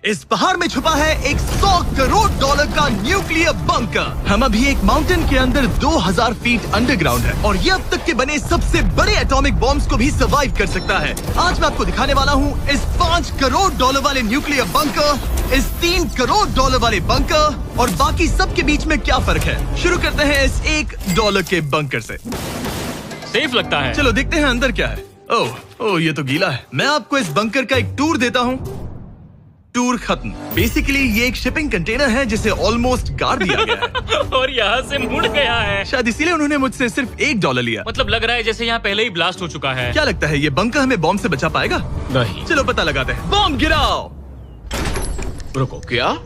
इस पहाड़ में छुपा है एक $100 करोड़ का न्यूक्लियर बंकर। हम अभी एक माउंटेन के अंदर 2000 फीट अंडरग्राउंड है और ये अब तक के बने सबसे बड़े एटॉमिक बॉम्ब्स को भी सर्वाइव कर सकता है। आज मैं आपको दिखाने वाला हूँ इस $5 करोड़ वाले न्यूक्लियर बंकर, इस $3 करोड़ वाले बंकर और बाकी सब के बीच में क्या फर्क है। शुरू करते हैं इस $1 के बंकर से। सेफ लगता है। चलो देखते हैं अंदर क्या है। ओह ये तो गीला है। मैं आपको इस बंकर का एक टूर देता हूँ। टूर खत्म। बेसिकली ये एक शिपिंग कंटेनर है जिसे ऑलमोस्ट गाड़ दिया गया है और यहाँ से मुड़ गया है। शायद इसीलिए उन्होंने मुझसे सिर्फ $1 लिया। मतलब लग रहा है जैसे यहाँ पहले ही ब्लास्ट हो चुका है। क्या लगता है ये बंकर हमें बॉम्ब से बचा पाएगा? नहीं। चलो पता लगाते हैं। बॉम्ब गिराओ। रुको, क्या?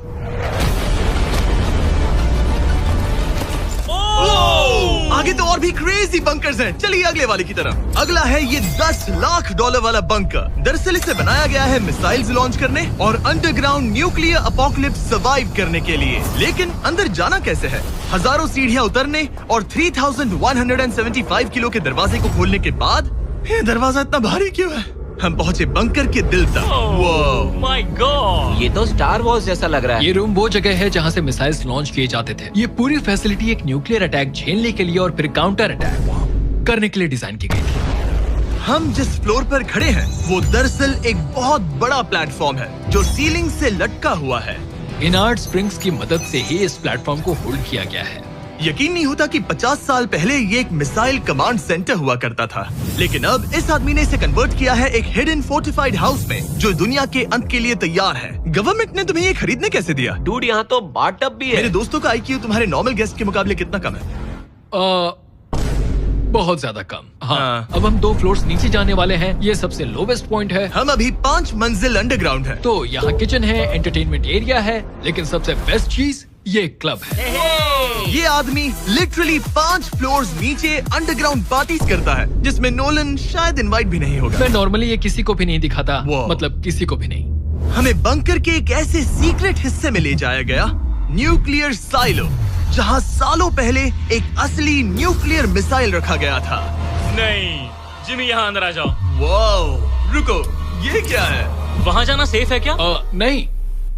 आगे तो और भी क्रेजी बंकर्स हैं। चलिए अगले वाले की तरफ। अगला है ये $10 लाख वाला बंकर। दरअसल इसे बनाया गया है मिसाइल्स लॉन्च करने और अंडरग्राउंड न्यूक्लियर अपोकलिप्स सर्वाइव करने के लिए। लेकिन अंदर जाना कैसे है? हजारों सीढ़ियां उतरने और 3175 किलो के दरवाजे को खोलने के बाद ये दरवाजा इतना भारी क्यों है? हम पहुंचे बंकर के दिल तक। माय गॉड, ये तो स्टार वॉर्स जैसा लग रहा है। ये रूम वो जगह है जहाँ से मिसाइल्स लॉन्च किए जाते थे। ये पूरी फैसिलिटी एक न्यूक्लियर अटैक झेलने के लिए और फिर काउंटर अटैक करने के लिए डिजाइन की गई थी। हम जिस फ्लोर पर खड़े हैं वो दरअसल एक बहुत बड़ा प्लेटफॉर्म है जो सीलिंग से लटका हुआ है। इनार्ड स्प्रिंग्स की मदद से ही इस प्लेटफॉर्म को होल्ड किया गया है। यकीन नहीं होता कि 50 साल पहले ये एक मिसाइल कमांड सेंटर हुआ करता था, लेकिन अब इस आदमी ने इसे कन्वर्ट किया है एक हिडन फोर्टिफाइड हाउस में जो दुनिया के अंत के लिए तैयार है। गवर्नमेंट ने तुम्हें ये खरीदने कैसे दिया? डूड, यहाँ तो बाथटब भी है। मेरे दोस्तों का IQ तुम्हारे नॉर्मल गेस्ट के मुकाबले कितना कम है? बहुत ज्यादा कम। हाँ। अब हम 2 फ्लोर्स नीचे जाने वाले हैं। ये सबसे लोवेस्ट पॉइंट है। हम अभी 5 मंजिल अंडरग्राउंड है। तो यहाँ किचन है, एंटरटेनमेंट एरिया है, लेकिन सबसे बेस्ट चीज ये क्लब है। ये आदमी लिटरली 5 फ्लोर्स नीचे अंडरग्राउंड पार्टीज करता है जिसमें नोलन शायद इनवाइट भी नहीं होगा। मैं नॉर्मली ये किसी को भी नहीं दिखाता, मतलब किसी को भी नहीं। हमें बंकर के एक ऐसे सीक्रेट हिस्से में ले जाया गया, न्यूक्लियर साइलो, जहाँ सालों पहले एक असली न्यूक्लियर मिसाइल रखा गया था। नहीं, जिमी यहाँ अंदर आ जाओ। वाओ, रुको, ये क्या है? वहाँ जाना सेफ है क्या?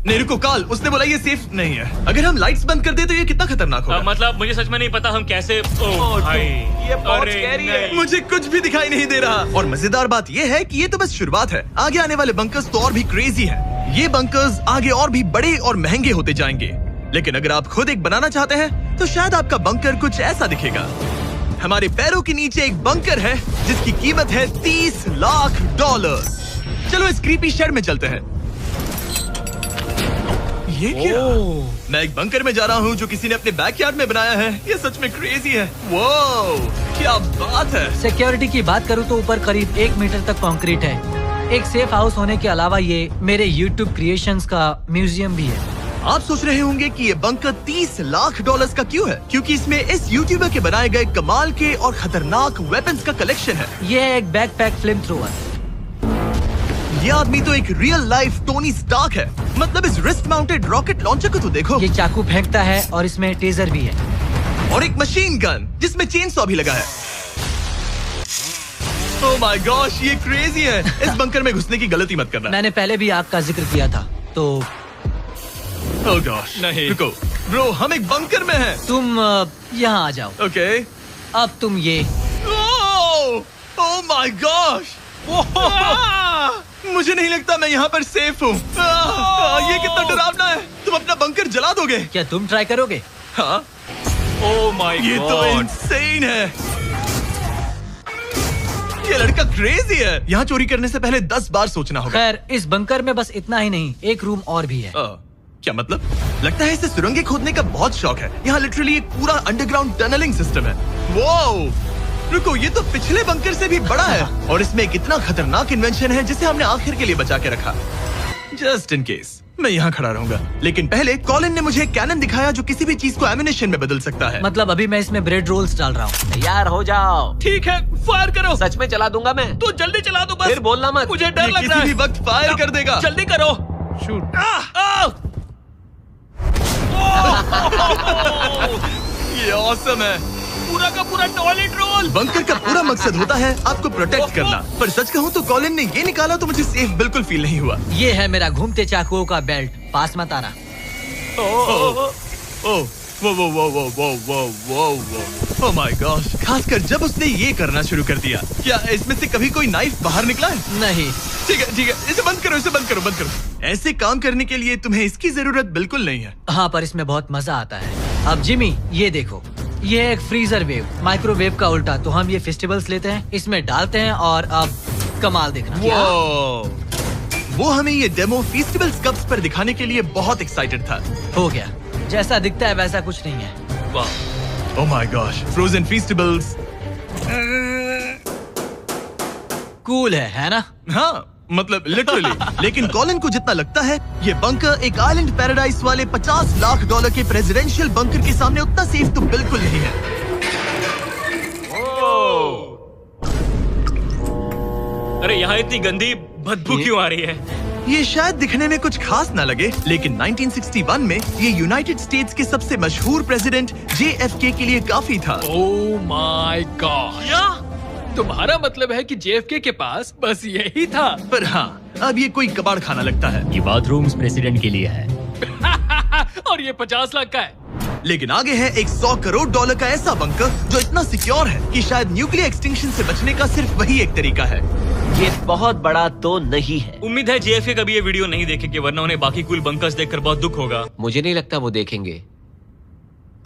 नहीं रुको काल, उसने बोला ये सेफ नहीं है। अगर हम लाइट्स बंद कर दे तो ये कितना खतरनाक होगा? मतलब मुझे सच में नहीं पता हम कैसे। भाई, ये बहुत स्कैरी है। मुझे कुछ भी दिखाई नहीं दे रहा। और मजेदार बात ये है कि ये तो बस शुरुआत है। आगे आने वाले बंकर्स तो और भी क्रेजी हैं। ये बंकर्स आगे और भी बड़े और महंगे होते जाएंगे। लेकिन अगर आप खुद एक बनाना चाहते हैं तो शायद आपका बंकर कुछ ऐसा दिखेगा। हमारे पैरों के नीचे एक बंकर है जिसकी कीमत है $30 लाख। चलो इस क्रीपी शेड में चलते हैं। ये क्या? मैं एक बंकर में जा रहा हूँ जो किसी ने अपने बैकयार्ड में बनाया है। ये सच में क्रेजी है। वो क्या बात है। सिक्योरिटी की बात करूँ तो ऊपर करीब 1 मीटर तक कंक्रीट है। एक सेफ हाउस होने के अलावा ये मेरे YouTube क्रिएशंस का म्यूजियम भी है। आप सोच रहे होंगे कि ये बंकर $30 लाख का क्यों है? क्योंकि इसमें इस यूट्यूबर के बनाए गए कमाल के और खतरनाक वेपन्स का कलेक्शन है। ये है एक बैकपैक फ्लेम थ्रोवर। ये आदमी तो एक रियल लाइफ टोनी स्टार्क है। मतलब इस रिस्ट माउंटेड रॉकेट लॉन्चर को तो देखो। ये चाकू फेंकता है और इसमें टेजर भी है और एक मशीन गन जिसमें चेन सॉ भी लगा है। ओह माय गॉश, ये क्रेजी है। इस बंकर में घुसने की गलती मत करना। मैंने पहले भी आग का जिक्र किया था तो। ओह गॉश, नहीं रुको ब्रो, हम एक बंकर में हैं। तुम यहाँ आ जाओ। ओके। अब तुम ये। ओह माय गॉश, मुझे नहीं लगता मैं यहाँ पर सेफ हूँ। ये कितना डरावना है। तुम अपना बंकर जला दोगे? क्या तुम ट्राई करोगे? हाँ। ओह माय गॉड, ये तो इंसेन है। ये लड़का क्रेजी है। यहाँ चोरी करने से पहले 10 बार सोचना होगा। खैर, इस बंकर में बस इतना ही नहीं, एक रूम और भी है। क्या मतलब? लगता है इसे सुरंगें खोदने का बहुत शौक है। यहाँ लिटरली एक पूरा अंडरग्राउंड टनलिंग सिस्टम है। वो रुको, ये तो पिछले बंकर से भी बड़ा है और इसमें एक इतना खतरनाक इन्वेंशन है जिसे हमने आखिर के लिए बचा के रखा, जस्ट इन केस। मैं यहाँ खड़ा रहूंगा, लेकिन पहले कॉलिन ने मुझे कैनन दिखाया जो किसी भी चीज को एमिनेशन में बदल सकता है। मतलब अभी मैं इसमें ब्रेड रोल्स डाल रहा हूँ। तैयार हो जाओ। ठीक है, फायर करो। सच में चला दूंगा मैं। तो जल्दी चला दो बस। फिर बोलना मत। मुझे डर लग रहा है। किसी भी वक्त फायर कर देगा। जल्दी करो। शूट। ये ऑसम है। पूरा का पूरा टॉयलेट रोल। बंकर का पूरा मकसद होता है आपको प्रोटेक्ट करना, पर सच कहूँ तो कॉलिन ने ये निकाला तो मुझे सेफ बिल्कुल फील नहीं हुआ। ये है मेरा घूमते चाकुओं का बेल्ट, पास मत आना। ओह वो ओह माय गॉश, खासकर जब उसने ये करना शुरू कर दिया। क्या इसमें से कभी कोई नाइफ बाहर निकला है? नहीं। ठीक है, इसे बंद करो, इसे बंद करो। ऐसे काम करने के लिए तुम्हें इसकी जरूरत बिल्कुल नहीं है। हाँ, पर इसमें बहुत मजा आता है। अब जिमी, ये देखो, ये है एक फ्रीजर वेव, माइक्रोवेव का उल्टा। तो हम ये फेस्टिवल्स लेते हैं, इसमें डालते हैं और अब कमाल देखना। वो हमें ये डेमो फेस्टिवल्स कप्स पर दिखाने के लिए बहुत एक्साइटेड था। हो गया, जैसा दिखता है वैसा कुछ नहीं है। Oh my gosh, frozen festivals. Cool है ना? हाँ, मतलब लिटरली। लेकिन कॉलिन को जितना लगता है ये बंकर एक आइलैंड पैराडाइज वाले $50 लाख के प्रेसिडेंशियल बंकर के सामने उतना सेफ तो बिल्कुल नहीं है। अरे यहाँ इतनी गंदी बदबू क्यों आ रही है? ये शायद दिखने में कुछ खास ना लगे, लेकिन 1961 में ये यूनाइटेड स्टेट्स के सबसे मशहूर प्रेसिडेंट JFK के लिए काफी था। ओह माय गॉड, तुम्हारा मतलब है कि JFK के पास बस यही था? पर हाँ, अब ये कोई कबाड़ खाना लगता है। ये बाथरूम्स प्रेसिडेंट के लिए है। और ये 50 लाख का है। लेकिन आगे है एक $100 करोड़ का ऐसा बंकर जो इतना सिक्योर है कि शायद न्यूक्लियर एक्सटिंक्शन से बचने का सिर्फ वही एक तरीका है। ये बहुत बड़ा तो नहीं है। उम्मीद है JFK कभी ये वीडियो नहीं देखेंगे, वरना उन्हें बाकी कूल बंकर्स देखकर बहुत दुख होगा। मुझे नहीं लगता वो देखेंगे।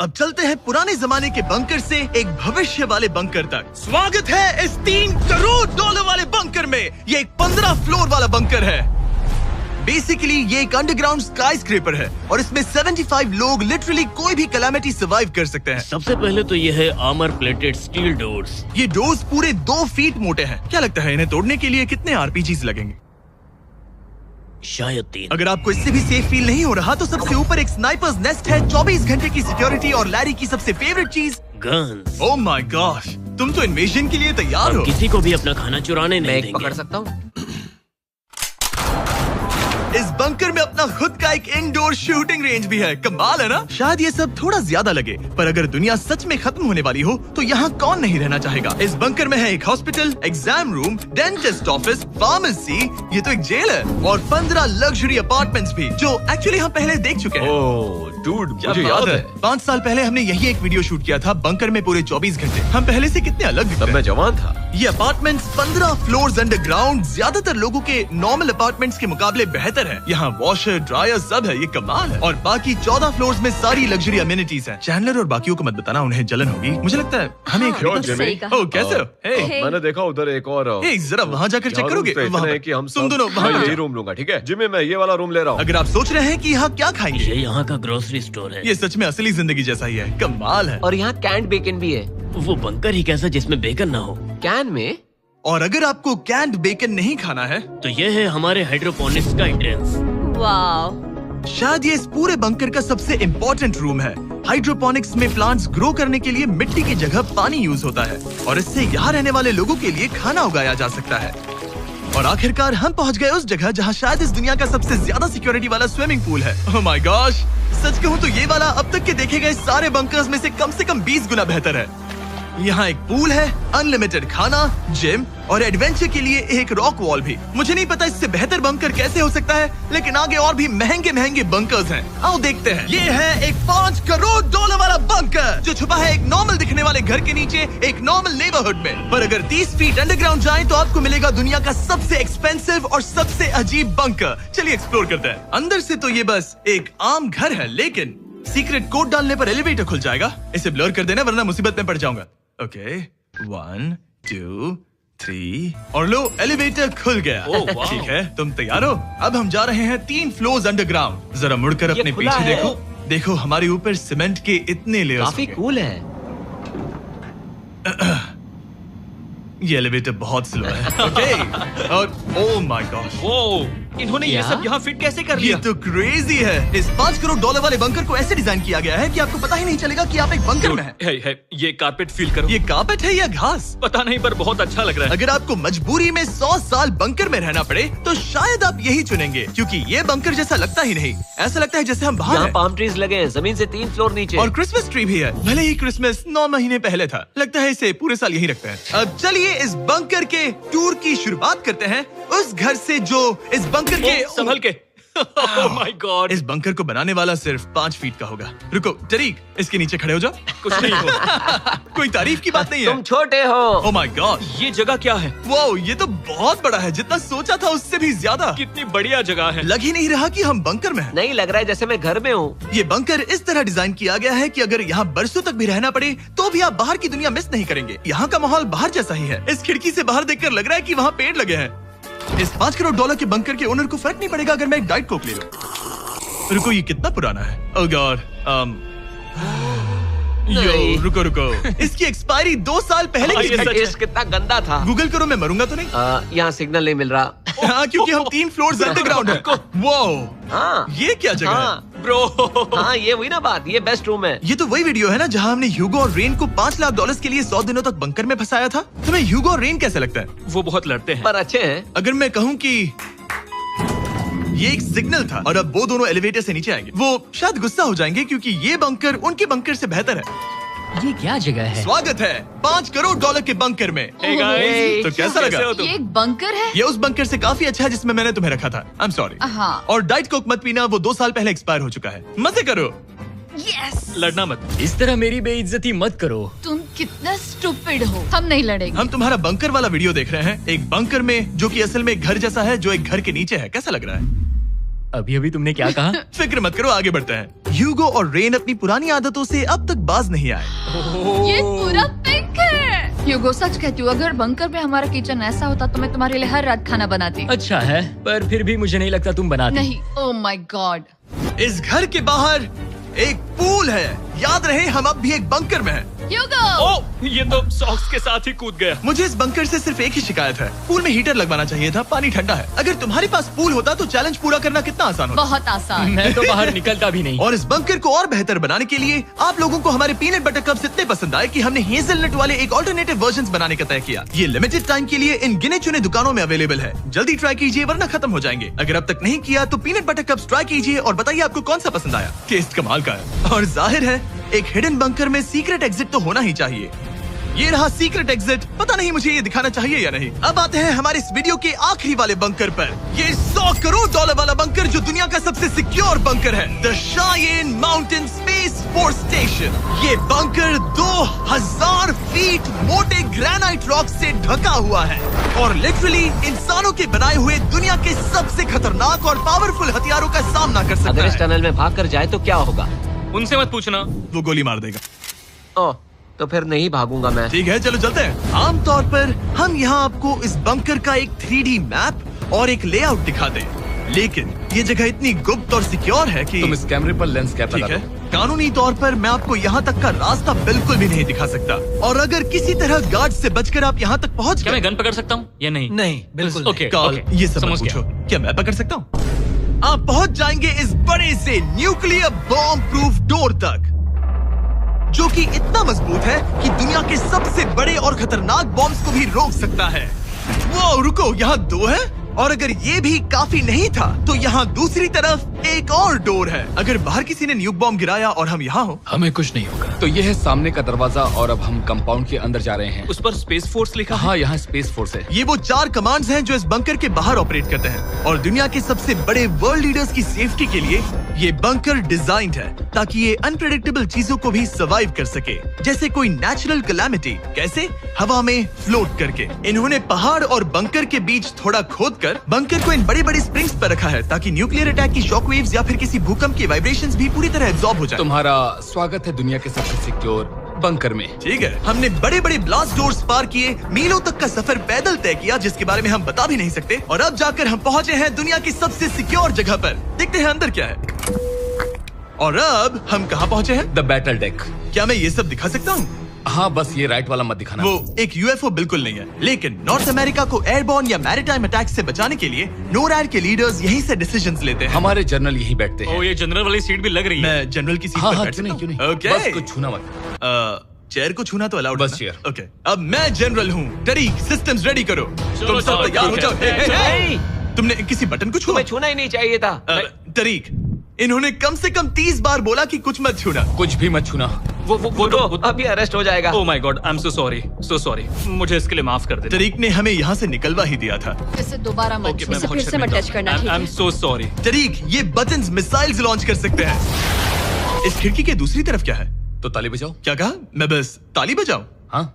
अब चलते हैं पुराने जमाने के बंकर से एक भविष्य वाले बंकर तक। स्वागत है इस $3 करोड़ वाले बंकर में। ये एक 15 फ्लोर वाला बंकर है। बेसिकली ये एक अंडरग्राउंड स्काईस्क्रेपर है और इसमें 75 लोग लिटरली कोई भी कैलामिटी सर्वाइव कर सकते हैं। सबसे पहले तो ये है आर्मर प्लेटेड स्टील डोर्स। ये डोर्स पूरे 2 फीट मोटे हैं। क्या लगता है इन्हें तोड़ने के लिए कितने RPGs लगेंगे? शायद 3। अगर आपको इससे भी सेफ फील नहीं हो रहा तो सबसे ऊपर एक स्नाइपर्स नेस्ट है, 24 घंटे की सिक्योरिटी और लैरी की सबसे फेवरेट चीज गन्स। ओह माय गॉश, तुम तो इन्वेजन के लिए तैयार हो। किसी को भी अपना खाना चुराने मैं नहीं एक देंगे। पकड़ सकता हूँ। इस बंकर में अपना खुद का एक इंडोर शूटिंग रेंज भी है। कमाल है ना? शायद ये सब थोड़ा ज्यादा लगे, पर अगर दुनिया सच में खत्म होने वाली हो तो यहाँ कौन नहीं रहना चाहेगा। इस बंकर में है एक hospital, exam room, dentist office, pharmacy, ये तो एक जेल है, और 15 लग्जरी अपार्टमेंट्स भी, जो एक्चुअली हम पहले देख चुके हैं। ओह डूड, मुझे क्या याद बात है। 5 साल पहले हमने यही एक वीडियो शूट किया था बंकर में पूरे 24 घंटे। हम पहले से कितने अलग दिखते तब हैं। मैं जवान था। ये अपार्टमेंट्स 15 फ्लोर्स अंडरग्राउंड ज्यादातर लोगों के नॉर्मल अपार्टमेंट्स के मुकाबले बेहतर है। यहाँ वॉशर, ड्रायर सब है, ये कमाल है। और बाकी 14 फ्लोर्स में सारी लग्जरी अमेनिटीज हैं। चैंडलर और बाकियों को मत बताना, उन्हें जलन होगी। मुझे लगता है हमें एक क्यों जिमी? ओह, कैसे हो? हे, मैंने देखा उधर एक और हे, जरा वहाँ जाकर चेक करोगे? वहाँ है कि हम तुम दोनों मैं वहाँ यही जाओ। रूम लूंगा, ठीक है जिमी? मैं ये वाला रूम ले रहा हूँ। अगर आप सोच रहे हैं कि यहाँ क्या खाएंगे, ये यहाँ का ग्रोसरी स्टोर है। ये सच में असली जिंदगी जैसा ही है। कमाल है। और यहाँ कैंड बेकन भी है। वो बंकर ही कैसा जिसमें बेकन ना हो। कैन में? और अगर आपको कैंड बेकन नहीं खाना है तो ये है हमारे हाइड्रोपोनिक्स का एंट्रेंस। वाव, शायद ये इस पूरे बंकर का सबसे इम्पोर्टेंट रूम है। हाइड्रोपोनिक्स में प्लांट्स ग्रो करने के लिए मिट्टी की जगह पानी यूज होता है और इससे यहाँ रहने वाले लोगों के लिए खाना उगाया जा सकता है। और आखिरकार हम पहुँच गए उस जगह जहाँ शायद इस दुनिया का सबसे ज्यादा सिक्योरिटी वाला स्विमिंग पूल है। ओह माय गॉश, सच कहूँ तो ये वाला अब तक के देखे गए सारे बंकर्स में से कम 20 गुना बेहतर है। यहाँ एक पूल है, अनलिमिटेड खाना, जिम और एडवेंचर के लिए एक रॉक वॉल भी। मुझे नहीं पता इससे बेहतर बंकर कैसे हो सकता है, लेकिन आगे और भी महंगे बंकर्स हैं। आओ देखते हैं। ये है एक $5 करोड़ वाला बंकर जो छुपा है एक नॉर्मल दिखने वाले घर के नीचे एक नॉर्मल नेबरहुड में। पर अगर 30 फीट अंडरग्राउंड जाएं तो आपको मिलेगा दुनिया का सबसे एक्सपेंसिव और सबसे अजीब बंकर। चलिए एक्सप्लोर करते हैं। अंदर से तो ये बस एक आम घर है, लेकिन सीक्रेट कोड डालने पर एलिवेटर खुल जाएगा। इसे ब्लर कर देना वरना मुसीबत में पड़ जाऊंगा। ओके, 1 2 3 और लो, एलिवेटर खुल गया। ठीक है, तुम तैयार हो? अब हम जा रहे हैं 3 फ्लोर्स अंडरग्राउंड। जरा मुड़कर अपने खुला पीछे है। देखो। देखो हमारे ऊपर सीमेंट के इतने लेयर्स। काफी कूल है। ये एलिवेटर बहुत स्लो है। ओके, और ओह माय गॉश, वो इन्होंने ये क्या? सब यहाँ फिट कैसे कर ये लिया? तो क्रेजी है। इस 5 करोड़ डॉलर वाले बंकर को ऐसे डिजाइन किया गया है कि आपको पता ही नहीं चलेगा कि आप एक बंकर में हैं। है, ये कारपेट फील करो। ये कारपेट है या घास? पता नहीं पर बहुत अच्छा लग रहा है। अगर आपको मजबूरी में 100 साल बंकर में रहना पड़े तो शायद आप यही चुनेंगे, क्योंकि ये बंकर जैसा लगता ही नहीं। ऐसा लगता है जैसे हम बाहर यहाँ हैं। पाम ट्रीज लगे हैं, जमीन से 3 फ्लोर नीचे। और क्रिसमस ट्री भी है। भले ही क्रिसमस 9 महीने पहले था, लगता है इसे पूरे साल यही रखते हैं। अब चलिए इस बंकर के टूर की शुरुआत करते हैं उस घर से जो इस बंकर के संभल के। Oh my God. इस बंकर को बनाने वाला सिर्फ 5 फीट का होगा। रुको तरीक, इसके नीचे खड़े हो जाओ। कुछ नहीं हो। कोई तारीफ की बात नहीं है। तुम छोटे हो। ओह माय गॉड, ये जगह क्या है? वाओ, ये तो बहुत बड़ा है, जितना सोचा था उससे भी ज्यादा। कितनी बढ़िया जगह है। लग ही नहीं रहा कि हम बंकर में हैं। नहीं लग रहा है जैसे मैं घर में हूँ। ये बंकर इस तरह डिजाइन किया गया है कि अगर यहाँ बरसों तक भी रहना पड़े तो भी आप बाहर की दुनिया मिस नहीं करेंगे। यहाँ का माहौल बाहर जैसा ही है। इस खिड़की से बाहर देखकर लग रहा है कि वहाँ पेड़ लगे हैं। इस 5 करोड़ डॉलर के बंकर के ओनर को फर्क नहीं पड़ेगा अगर मैं एक डाइट कोक ले लूं। रुको, ये कितना पुराना है? ओह गॉड, नहीं। रुको इसकी एक्सपायरी 2 साल पहले की ये थी। सच है। टेस्ट कितना गंदा था। गूगल करो, मैं मरूंगा तो नहीं। यहाँ सिग्नल नहीं मिल रहा। हाँ, क्योंकि हम 3 फ्लोर्स अंडरग्राउंड है। वाओ, हाँ ये क्या जगह है? हाँ ब्रो। हाँ, ये हुई ना बात। ये बेस्ट रूम है। ये तो वही वीडियो है ना जहाँ हमने ह्यूगो और रेन को $5 लाख के लिए 100 दिनों तक बंकर में फंसाया था। तुम्हें ह्यूगो और रेन कैसे लगता है? वो बहुत लड़ते हैं। पर अच्छे हैं। अगर मैं कहूँ कि ये एक सिग्नल था और अब वो दोनों एलिवेटर से नीचे आएंगे, वो शायद गुस्सा हो जाएंगे क्योंकि ये बंकर उनके बंकर से बेहतर है। ये क्या जगह है? स्वागत है 5 करोड़ डॉलर के बंकर में। Hey guys, तो कैसा लगा? कैसे हो तुम? ये एक बंकर है। ये उस बंकर से काफी अच्छा है जिसमें मैंने तुम्हें रखा था। I am sorry. हाँ। और डाइट कोक मत पीना, वो 2 साल पहले एक्सपायर हो चुका है। मजे करो। यस। लड़ना मत। इस तरह मेरी बेइज्जती मत करो। तुम कितना स्टूपिड हो। हम नहीं लड़ेंगे। हम तुम्हारा बंकर वाला वीडियो देख रहे हैं, एक बंकर में जो कि असल में एक घर जैसा है जो एक घर के नीचे है। कैसा लग रहा है? अभी अभी तुमने क्या कहा? फिक्र मत करो, आगे बढ़ते हैं। ह्यूगो और रेन अपनी पुरानी आदतों से अब तक बाज नहीं आए। ये पूरा पिंक है। ह्यूगो, सच कहती हूँ, अगर बंकर में हमारा किचन ऐसा होता तो मैं तुम्हारे लिए हर रात खाना बनाती। अच्छा है, पर फिर भी मुझे नहीं लगता तुम बनाती। नहीं। Oh my God. इस घर के बाहर एक पूल है। याद रहे, हम अब भी एक बंकर में हैं। ह्यूगो। ओह, ये तो सॉक्स के साथ ही कूद गया। मुझे इस बंकर से सिर्फ एक ही शिकायत है, पूल में हीटर लगवाना चाहिए था, पानी ठंडा है। अगर तुम्हारे पास पूल होता तो चैलेंज पूरा करना कितना आसान होता। बहुत आसान। मैं तो बाहर निकलता भी नहीं। और इस बंकर को और बेहतर बनाने के लिए आप लोगों को हमारे पीनट बटर कप्स इतने पसंद आए कि हमने हेजलनट वाले एक ऑल्टरनेटिव वर्जन्स बनाने का तय किया। ये लिमिटेड टाइम के लिए इन गिने चुने दुकानों में अवेलेबल है। जल्दी ट्राई कीजिए वरना खत्म हो जाएंगे। अगर अब तक नहीं किया तो पीनट बटर कप्स ट्राई कीजिए और बताइए आपको कौन सा पसंद आया। टेस्ट कमाल का है। और जाहिर है एक हिडन बंकर में सीक्रेट एग्जिट तो होना ही चाहिए। ये रहा सीक्रेट एग्जिट। पता नहीं मुझे ये दिखाना चाहिए या नहीं। अब आते हैं हमारे इस वीडियो के आखिरी वाले बंकर पर। ये 100 करोड़ डॉलर वाला बंकर जो दुनिया का सबसे सिक्योर बंकर है, the Cheyenne mountain space force station. ये बंकर 2000 फीट मोटे ग्रेनाइट रॉक से ढका हुआ है और लिटरली इंसानों के बनाए हुए दुनिया के सबसे खतरनाक और पावरफुल हथियारों का सामना कर सकता अगर इस है। टनल में भाग कर जाए तो क्या होगा? उनसे मत पूछना। वो गोली मार देगा। ओह, तो फिर नहीं भागूंगा मैं। ठीक है, चलो चलते हैं। आमतौर पर हम यहाँ आपको इस बंकर का एक 3D मैप और एक लेआउट दिखाते हैं, लेकिन ये जगह इतनी गुप्त और सिक्योर है कि तुम इस कैमरे पर लेंस कैप ठीक लगा है, दो। कानूनी तौर पर मैं आपको यहाँ तक का रास्ता बिल्कुल भी नहीं दिखा सकता। और अगर किसी तरह गार्ड से बचकर आप यहाँ तक पहुँच क्या गए, मैं गन पकड़ सकता हूँ या नहीं? नहीं, बिल्कुल ओके, कॉल ओके, ये सब मत समझ पूछो। गया। क्या मैं पकड़ सकता हूँ? आप पहुँच जाएंगे इस बड़े से न्यूक्लियर बॉम्ब प्रूफ डोर तक, जो कि इतना मजबूत है कि दुनिया के सबसे बड़े और खतरनाक बॉम्ब्स को भी रोक सकता है। वो रुको, यहाँ 2 है और अगर ये भी काफी नहीं था तो यहाँ दूसरी तरफ एक और डोर है। अगर बाहर किसी ने न्यूक बॉम्ब गिराया और हम यहाँ हो, हमें कुछ नहीं होगा। तो ये है सामने का दरवाजा और अब हम कंपाउंड के अंदर जा रहे हैं। उस पर स्पेस फोर्स लिखा है। हाँ, यहाँ स्पेस फोर्स है। ये वो 4 कमांड्स हैं जो इस बंकर के बाहर ऑपरेट करते हैं और दुनिया के सबसे बड़े वर्ल्ड लीडर्स की सेफ्टी के लिए ये बंकर डिजाइंड है ताकि ये अनप्रेडिक्टेबल चीजों को भी सर्वाइव कर सके, जैसे कोई नेचुरल कैलामिटी। कैसे? हवा में फ्लोट करके। इन्होंने पहाड़ और बंकर के बीच थोड़ा खोदकर बंकर को इन बड़े-बड़े स्प्रिंग्स पर रखा है ताकि न्यूक्लियर अटैक की शॉकवेव्स या फिर किसी भूकंप की वाइब्रेशंस भी पूरी तरह एब्जॉर्ब हो जाए। तुम्हारा स्वागत है दुनिया के सबसे सिक्योर बंकर में। ठीक है, हमने बड़े बड़े ब्लास्ट डोर्स पार किए, मीलों तक का सफर पैदल तय किया जिसके बारे में हम बता भी नहीं सकते, और अब जाकर हम पहुंचे हैं दुनिया की सबसे सिक्योर जगह पर। देखते हैं अंदर क्या है। और अब हम कहाँ पहुंचे हैं? The battle deck. क्या मैं ये सब दिखा सकता हूँ? हाँ बस ये राइट वाला मत दिखाना। वो एक यूएफओ बिल्कुल नहीं है, लेकिन नॉर्थ अमेरिका को एयरबॉर्न या मैरीटाइम अटैक से बचाने के लिए नोरैड के लीडर्स यहीं से डिसीजंस लेते हैं। हमारे जनरल यहीं बैठते हैं। ओ ये जनरल वाली सीट भी लग रही है। मैं जनरल की सीट हाँ पर हाँ बैठ क्यों नहीं, सकता क्यों हूँ? नहीं। ओके। बस कुछ छूना मत। चेयर को छूना तो अलाउड बस है ना? चेयर। ओके, अब मैं जनरल हूँ। तरीक, सिस्टम्स रेडी करो। तुम सब चलो, तैयार हो जाओ। ठीक है। हे, हे, हे। नहीं, तुमने किसी बटन को छुआ? तुम्हें छूना ही नहीं चाहिए था। तरीक, इन्होंने कम से कम 30 बार बोला कि कुछ मत छूना। कुछ भी मत छूना। वो अभी अरेस्ट हो जाएगा। Oh my God, I am so sorry. मुझे इसके लिए माफ कर दे। तरीक ने हमें यहाँ से निकलवा ही दिया था। इसे दोबारा मत ओके, छू। मैं इसे बहुत फिर से मत शर्मिंदा टच करना, हूँ। ठीक आई एम है? So sorry. तरीक, ये बटन्स मिसाइल्स लॉन्च कर सकते हैं। इस खिड़की के दूसरी तरफ क्या है? तो ताली बजाओ। क्या कहा? मैं बस ताली बजाऊं? हाँ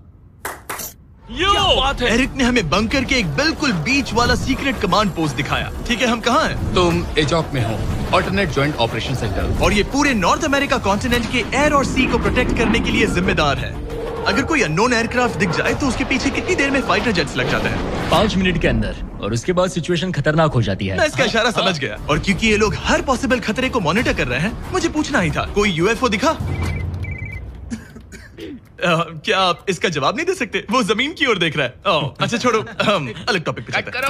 बात है। एरिक ने हमें बंकर के एक बिल्कुल बीच वाला सीक्रेट कमांड पोस्ट दिखाया। ठीक है, हम कहाँ हैं? तुम एजॉक में हो, ऑल्टरनेट जॉइंट ऑपरेशन सेंटर। और ये पूरे नॉर्थ अमेरिका कॉन्टिनेंट के एयर और सी को प्रोटेक्ट करने के लिए जिम्मेदार है। अगर कोई अननोन एयरक्राफ्ट दिख जाए तो उसके पीछे कितनी देर में फाइटर जेट्स लग जाते हैं? 5 मिनट के अंदर, और उसके बाद सिचुएशन खतरनाक हो जाती है। मैं इसका इशारा समझ गया। और क्योंकि ये लोग हर पॉसिबल खतरे को मॉनिटर कर रहे हैं, मुझे पूछना ही था, कोई यूएफओ दिखा? क्या आप इसका जवाब नहीं दे सकते? वो जमीन की ओर देख रहा है। ओह, अच्छा छोड़ो, हम अलग टॉपिक पे चलते हैं।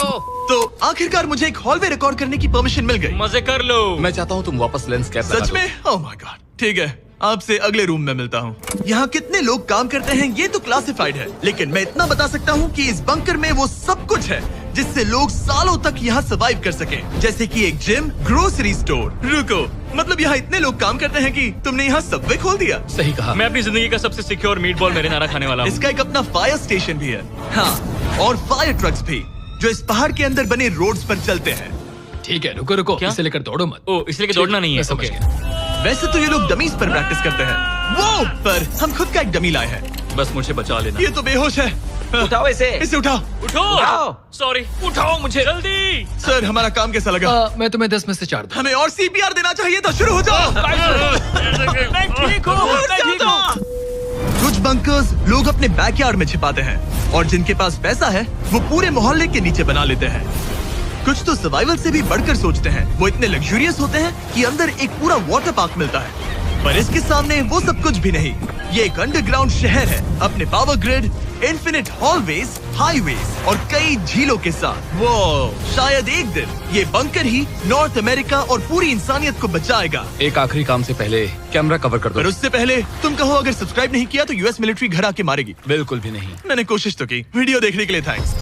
तो आखिरकार मुझे एक हॉलवे रिकॉर्ड करने की परमिशन मिल गई। मजे कर लो। मैं चाहता हूँ तुम वापस लेंस कैप लगा सच दो। में? ओह माय गॉड, ठीक है, आपसे अगले रूम में मिलता हूँ। यहाँ कितने लोग काम करते हैं ये तो क्लासिफाइड है, लेकिन मैं इतना बता सकता हूँ कि इस बंकर में वो सब कुछ है जिससे लोग सालों तक यहाँ सर्वाइव कर सके, जैसे कि एक जिम, ग्रोसरी स्टोर। रुको, मतलब यहाँ इतने लोग काम करते हैं कि तुमने यहाँ सबवे खोल दिया? सही कहा। मैं अपनी जिंदगी का सबसे सिक्योर मीटबॉल मैरिनारा खाने वाला हूँ। इसका एक अपना फायर स्टेशन भी है। हाँ, और फायर ट्रक्स भी, जो इस पहाड़ के अंदर बने रोड्स पर चलते हैं। ठीक है, रुको रुको, क्या? इसे लेकर दौड़ो मत। ओ इसलिए कि दौड़ना नहीं है। मैं समझ ओके। गया। वैसे तो ये लोग डमीज पर प्रैक्टिस करते हैं, वो पर हम खुद का एक डमी लाए हैं। बस मुझे बचा लेना। ये तो बेहोश है। उठाओ इसे। इसे उठाओ। उठाओ। सॉरी, उठाओ मुझे जल्दी। सर, हमारा काम कैसा लगा? मैं तुम्हें 10 में से 4 दूं। हमें और सीपीआर देना चाहिए था। शुरू हो जाओ। मैं ठीक हूँ। कुछ बंकर्स लोग अपने बैकयार्ड में छिपाते हैं, और जिनके पास पैसा है वो पूरे मोहल्ले के नीचे बना लेते हैं। कुछ तो सर्वाइवल से भी बढ़कर सोचते हैं। वो इतने लग्जूरियस होते हैं कि अंदर एक पूरा वाटर पार्क मिलता है, पर इसके सामने वो सब कुछ भी नहीं। ये एक अंडरग्राउंड शहर है, अपने power grid, infinite hallways, highways और कई झीलों के साथ। वो शायद एक दिन ये बंकर ही नॉर्थ अमेरिका और पूरी इंसानियत को बचाएगा। एक आखिरी काम से पहले कैमरा कवर कर पर दो। उससे पहले तुम कहो, अगर सब्सक्राइब नहीं किया तो यूएस मिलिट्री घर आके मारेगी। बिल्कुल भी नहीं। मैंने कोशिश तो की। वीडियो देखने के लिए थैंक्स।